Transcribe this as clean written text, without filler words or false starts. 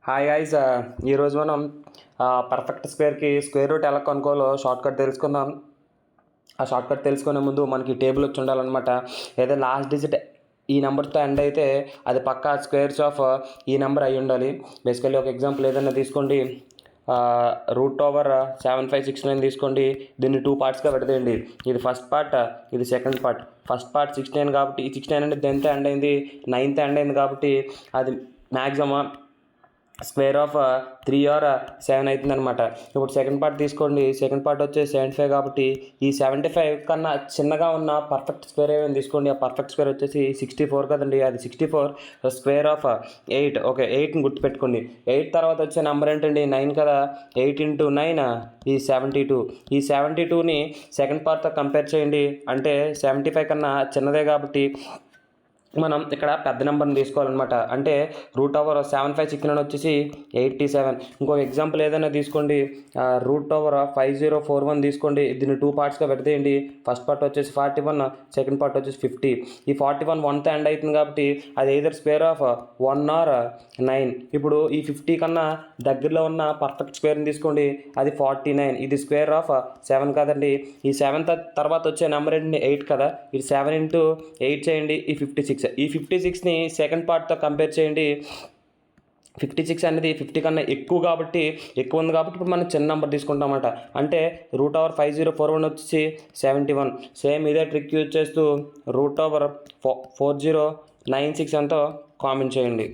Hi guys, ఈరోజు మనం perfect స్క్వేర్కి square root ఎలా కనుక్కోవాలో షార్ట్ కట్ తెలుసుకుందాం. ఆ షార్ట్ కట్ తెలుసుకునే ముందు మనకి టేబుల్ వచ్చి ఉండాలన్నమాట. ఏదో లాస్ట్ డిజిట్ ఈ నెంబర్తో ఎండ్ అయితే అది పక్కా స్క్వేర్స్ ఆఫ్ ఈ నెంబర్ అయి ఉండాలి. బేసికల్లీ ఒక ఎగ్జాంపుల్ ఏదైనా తీసుకోండి, √756 తీసుకోండి. దీన్ని 2 పార్ట్స్గా పెడతాయండి. ఇది ఫస్ట్ పార్ట్, ఇది సెకండ్ పార్ట్. ఫస్ట్ పార్ట్ 69 కాబట్టి ఈ 69 అంటే 10th ఎండ్ అయింది, 9th ఎండ్ అయింది కాబట్టి అది మ్యాక్సిమం స్క్వేర్ ఆఫ్ 3 or 7 అవుతుంది అనమాట. ఇప్పుడు సెకండ్ పార్ట్ తీసుకోండి. సెకండ్ పార్ట్ వచ్చి 75 కాబట్టి ఈ 75 కన్నా చిన్నగా ఉన్న పర్ఫెక్ట్ స్క్వేర్ ఏమైనా తీసుకోండి. ఆ పర్ఫెక్ట్ స్క్వేర్ వచ్చేసి 64 కదండి. అది 64 స్క్వేర్ ఆఫ్ 8. ఓకే, 8ని గుర్తుపెట్టుకోండి. 8 తర్వాత వచ్చే నెంబర్ ఏంటండి? 9 కదా. 8 × 9 ఈ 72. ఈ 72ని సెకండ్ పార్ట్తో కంపేర్ చేయండి. అంటే 75 కన్నా చిన్నదే కాబట్టి మనం ఇక్కడ పెద్ద నెంబర్ని తీసుకోవాలన్నమాట. అంటే √756 వచ్చేసి 87. ఇంకొక ఎగ్జాంపుల్ ఏదైనా తీసుకోండి, √5041 తీసుకోండి. దీన్ని 2 పార్ట్స్గా పెడతాయండి. ఫస్ట్ పార్ట్ వచ్చేసి 41, సెకండ్ పార్ట్ వచ్చేసి 50. ఈ 41 1తో ఎండ్ అవుతుంది కాబట్టి అది ఎయిదర్ స్క్వేర్ ఆఫ్ 1 or 9. ఇప్పుడు ఈ 50 కన్నా దగ్గరలో ఉన్న పర్ఫెక్ట్ స్క్వేర్ని తీసుకోండి. అది 49. ఇది స్క్వేర్ ఆఫ్ 7 కదండి. ఈ 7 తర్వాత వచ్చే నెంబర్ ఏంటండి? 8 కదా. ఇది 7 × 8 చేయండి. ఈ 56. ఈ 56ని సెకండ్ పార్ట్తో కంపేర్ చేయండి. 56 అనేది 50 కన్నా ఎక్కువ ఉంది కాబట్టి ఇప్పుడు మనం చిన్న నెంబర్ తీసుకుంటామన్నమాట. అంటే √5041 వచ్చేసి 71. సేమ్ ఇదే ట్రిక్ యూజ్ చేస్తూ √4096 ఎంతో కామెంట్ చేయండి.